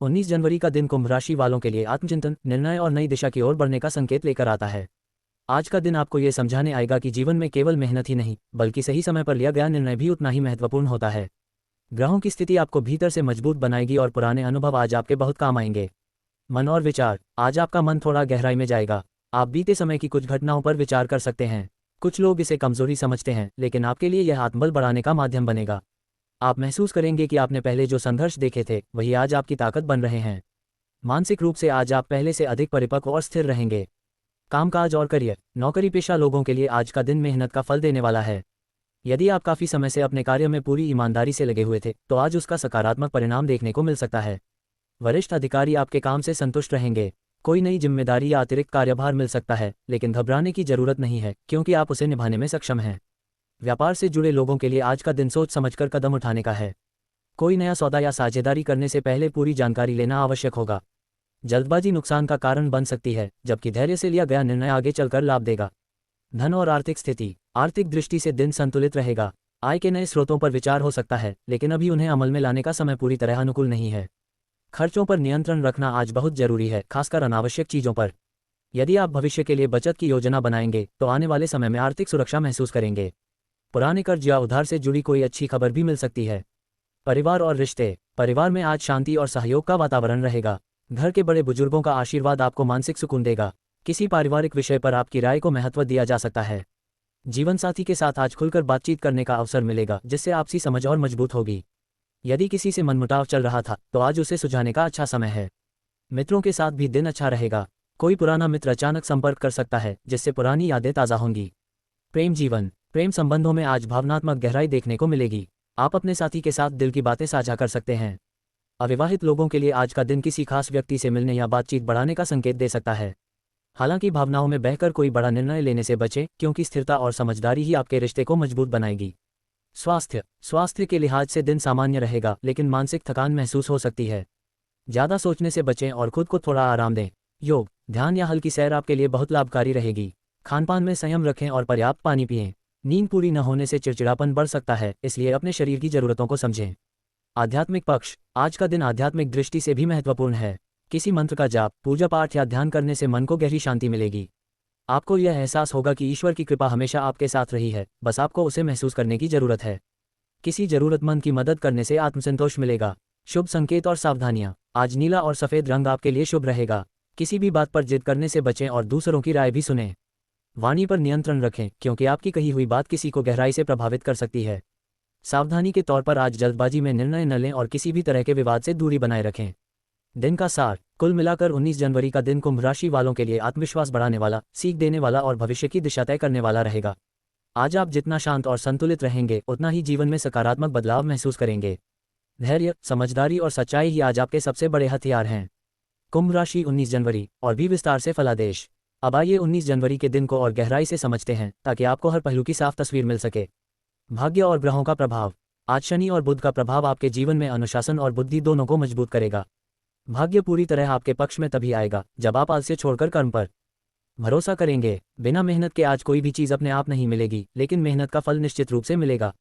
19 जनवरी का दिन कुंभ राशि वालों के लिए आत्मचिंतन, निर्णय और नई दिशा की ओर बढ़ने का संकेत लेकर आता है। आज का दिन आपको ये समझाने आएगा कि जीवन में केवल मेहनत ही नहीं, बल्कि सही समय पर लिया गया निर्णय भी उतना ही महत्वपूर्ण होता है। ग्रहों की स्थिति आपको भीतर से मजबूत बनाएगी और पुराने अनुभव आज आपके बहुत काम आएंगे। मन और विचार, आज आपका मन थोड़ा गहराई में जाएगा। आप बीते समय की कुछ घटनाओं पर विचार कर सकते हैं। कुछ लोग इसे कमजोरी समझते हैं, लेकिन आपके लिए यह आत्मबल बढ़ाने का माध्यम बनेगा। आप महसूस करेंगे कि आपने पहले जो संघर्ष देखे थे वही आज आपकी ताकत बन रहे हैं। मानसिक रूप से आज आप पहले से अधिक परिपक्व और स्थिर रहेंगे। कामकाज और करियर, नौकरी पेशा लोगों के लिए आज का दिन मेहनत का फल देने वाला है। यदि आप काफ़ी समय से अपने कार्य में पूरी ईमानदारी से लगे हुए थे, तो आज उसका सकारात्मक परिणाम देखने को मिल सकता है। वरिष्ठ अधिकारी आपके काम से संतुष्ट रहेंगे। कोई नई जिम्मेदारी या अतिरिक्त कार्यभार मिल सकता है, लेकिन घबराने की जरूरत नहीं है, क्योंकि आप उसे निभाने में सक्षम हैं। व्यापार से जुड़े लोगों के लिए आज का दिन सोच समझकर कदम उठाने का है। कोई नया सौदा या साझेदारी करने से पहले पूरी जानकारी लेना आवश्यक होगा। जल्दबाजी नुकसान का कारण बन सकती है, जबकि धैर्य से लिया गया निर्णय आगे चलकर लाभ देगा। धन और आर्थिक स्थिति, आर्थिक दृष्टि से दिन संतुलित रहेगा। आय के नए स्रोतों पर विचार हो सकता है, लेकिन अभी उन्हें अमल में लाने का समय पूरी तरह अनुकूल नहीं है। खर्चों पर नियंत्रण रखना आज बहुत जरूरी है, खासकर अनावश्यक चीजों पर। यदि आप भविष्य के लिए बचत की योजना बनाएंगे, तो आने वाले समय में आर्थिक सुरक्षा महसूस करेंगे। पुराने कर्ज या उधार से जुड़ी कोई अच्छी खबर भी मिल सकती है। परिवार और रिश्ते, परिवार में आज शांति और सहयोग का वातावरण रहेगा। घर के बड़े बुजुर्गों का आशीर्वाद आपको मानसिक सुकून देगा। किसी पारिवारिक विषय पर आपकी राय को महत्व दिया जा सकता है। जीवनसाथी के साथ आज खुलकर बातचीत करने का अवसर मिलेगा, जिससे आपसी समझ और मजबूत होगी। यदि किसी से मनमुटाव चल रहा था, तो आज उसे सुलझाने का अच्छा समय है। मित्रों के साथ भी दिन अच्छा रहेगा। कोई पुराना मित्र अचानक संपर्क कर सकता है, जिससे पुरानी यादें ताज़ा होंगी। प्रेम जीवन, प्रेम संबंधों में आज भावनात्मक गहराई देखने को मिलेगी। आप अपने साथी के साथ दिल की बातें साझा कर सकते हैं। अविवाहित लोगों के लिए आज का दिन किसी खास व्यक्ति से मिलने या बातचीत बढ़ाने का संकेत दे सकता है। हालांकि भावनाओं में बहकर कोई बड़ा निर्णय लेने से बचें, क्योंकि स्थिरता और समझदारी ही आपके रिश्ते को मजबूत बनाएगी। स्वास्थ्य के लिहाज से दिन सामान्य रहेगा, लेकिन मानसिक थकान महसूस हो सकती है। ज़्यादा सोचने से बचें और खुद को थोड़ा आराम दें। योग, ध्यान या हल्की सैर आपके लिए बहुत लाभकारी रहेगी। खानपान में संयम रखें और पर्याप्त पानी पिएं। नींद पूरी न होने से चिड़चिड़ापन बढ़ सकता है, इसलिए अपने शरीर की जरूरतों को समझें। आध्यात्मिक पक्ष, आज का दिन आध्यात्मिक दृष्टि से भी महत्वपूर्ण है। किसी मंत्र का जाप, पूजा पाठ या ध्यान करने से मन को गहरी शांति मिलेगी। आपको यह एहसास होगा कि ईश्वर की कृपा हमेशा आपके साथ रही है, बस आपको उसे महसूस करने की जरूरत है। किसी जरूरतमंद की मदद करने से आत्मसंतोष मिलेगा। शुभ संकेत और सावधानियां, आज नीला और सफेद रंग आपके लिए शुभ रहेगा। किसी भी बात पर जिद करने से बचें और दूसरों की राय भी सुनें। वाणी पर नियंत्रण रखें, क्योंकि आपकी कही हुई बात किसी को गहराई से प्रभावित कर सकती है। सावधानी के तौर पर आज जल्दबाजी में निर्णय न लें और किसी भी तरह के विवाद से दूरी बनाए रखें। दिन का सार, कुल मिलाकर 19 जनवरी का दिन कुंभ राशि वालों के लिए आत्मविश्वास बढ़ाने वाला, सीख देने वाला और भविष्य की दिशा तय करने वाला रहेगा। आज आप जितना शांत और संतुलित रहेंगे, उतना ही जीवन में सकारात्मक बदलाव महसूस करेंगे। धैर्य, समझदारी और सच्चाई ही आज आपके सबसे बड़े हथियार हैं। कुंभ राशि 19 जनवरी और भी विस्तार से फलादेश। अब आइए 19 जनवरी के दिन को और गहराई से समझते हैं, ताकि आपको हर पहलू की साफ तस्वीर मिल सके। भाग्य और ग्रहों का प्रभाव, आज शनि और बुध का प्रभाव आपके जीवन में अनुशासन और बुद्धि दोनों को मजबूत करेगा। भाग्य पूरी तरह आपके पक्ष में तभी आएगा जब आप आलस्य छोड़कर कर्म पर भरोसा करेंगे। बिना मेहनत के आज कोई भी चीज़ अपने आप नहीं मिलेगी, लेकिन मेहनत का फल निश्चित रूप से मिलेगा।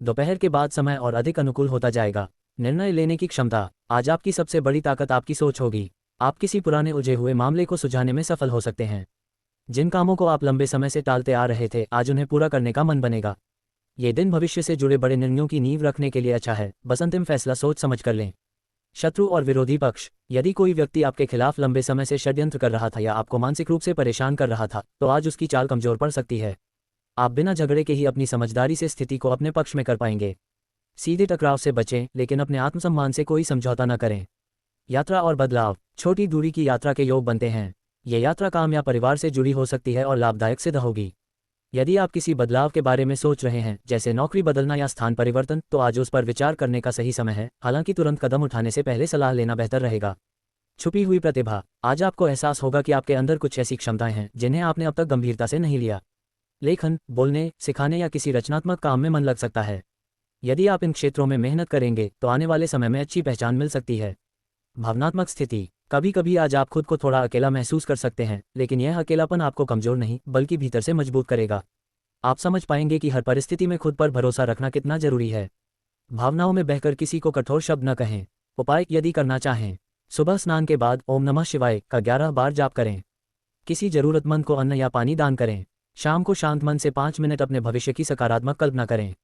दोपहर के बाद समय और अधिक अनुकूल होता जाएगा। निर्णय लेने की क्षमता, आज आपकी सबसे बड़ी ताकत आपकी सोच होगी। आप किसी पुराने उलझे हुए मामले को सुलझाने में सफल हो सकते हैं। जिन कामों को आप लंबे समय से टालते आ रहे थे, आज उन्हें पूरा करने का मन बनेगा। ये दिन भविष्य से जुड़े बड़े निर्णयों की नींव रखने के लिए अच्छा है, बस अंतिम फैसला सोच समझ कर लें। शत्रु और विरोधी पक्ष, यदि कोई व्यक्ति आपके खिलाफ लंबे समय से षड्यंत्र कर रहा था या आपको मानसिक रूप से परेशान कर रहा था, तो आज उसकी चाल कमजोर पड़ सकती है। आप बिना झगड़े के ही अपनी समझदारी से स्थिति को अपने पक्ष में कर पाएंगे। सीधे टकराव से बचें, लेकिन अपने आत्मसम्मान से कोई समझौता न करें। यात्रा और बदलाव, छोटी दूरी की यात्रा के योग बनते हैं। ये यात्रा काम या परिवार से जुड़ी हो सकती है और लाभदायक सिद्ध होगी। यदि आप किसी बदलाव के बारे में सोच रहे हैं, जैसे नौकरी बदलना या स्थान परिवर्तन, तो आज उस पर विचार करने का सही समय है। हालांकि तुरंत कदम उठाने से पहले सलाह लेना बेहतर रहेगा। छुपी हुई प्रतिभा, आज आपको एहसास होगा कि आपके अंदर कुछ ऐसी क्षमताएं हैं जिन्हें आपने अब तक गंभीरता से नहीं लिया। लेखन, बोलने, सिखाने या किसी रचनात्मक काम में मन लग सकता है। यदि आप इन क्षेत्रों में मेहनत करेंगे, तो आने वाले समय में अच्छी पहचान मिल सकती है। भावनात्मक स्थिति, कभी कभी आज आप खुद को थोड़ा अकेला महसूस कर सकते हैं, लेकिन यह अकेलापन आपको कमजोर नहीं, बल्कि भीतर से मजबूत करेगा। आप समझ पाएंगे कि हर परिस्थिति में खुद पर भरोसा रखना कितना जरूरी है। भावनाओं में बहकर किसी को कठोर शब्द न कहें। उपाय, यदि करना चाहें सुबह स्नान के बाद ओम नमः शिवाय का 11 बार जाप करें। किसी जरूरतमंद को अन्न या पानी दान करें। शाम को शांत मन से 5 मिनट अपने भविष्य की सकारात्मक कल्पना करें।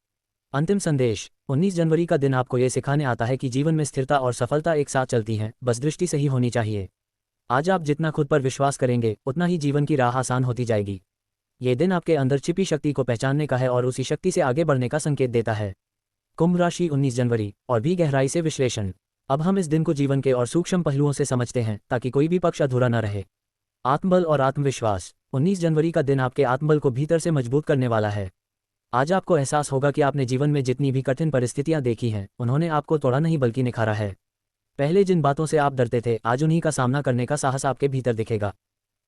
अंतिम संदेश। 19 जनवरी का दिन आपको ये सिखाने आता है कि जीवन में स्थिरता और सफलता एक साथ चलती हैं, बस दृष्टि सही होनी चाहिए। आज आप जितना खुद पर विश्वास करेंगे उतना ही जीवन की राह आसान होती जाएगी। ये दिन आपके अंदर छिपी शक्ति को पहचानने का है और उसी शक्ति से आगे बढ़ने का संकेत देता है। कुंभ राशि 19 जनवरी और भी गहराई से विश्लेषण। अब हम इस दिन को जीवन के और सूक्ष्म पहलुओं से समझते हैं ताकि कोई भी पक्ष अधूरा न रहे। आत्मबल और आत्मविश्वास। 19 जनवरी का दिन आपके आत्मबल को भीतर से मजबूत करने वाला है। आज आपको एहसास होगा कि आपने जीवन में जितनी भी कठिन परिस्थितियां देखी हैं उन्होंने आपको तोड़ा नहीं बल्कि निखारा है। पहले जिन बातों से आप डरते थे आज उन्हीं का सामना करने का साहस आपके भीतर दिखेगा।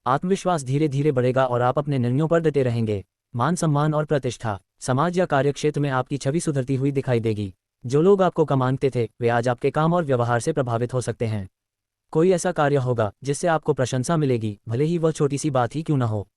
आत्मविश्वास धीरे धीरे बढ़ेगा और आप अपने निर्णयों पर डटे रहेंगे। मान सम्मान और प्रतिष्ठा। समाज या कार्यक्षेत्र में आपकी छवि सुधरती हुई दिखाई देगी। जो लोग आपको कम मानते थे वे आज आपके काम और व्यवहार से प्रभावित हो सकते हैं। कोई ऐसा कार्य होगा जिससे आपको प्रशंसा मिलेगी, भले ही वह छोटी सी बात ही क्यों न हो।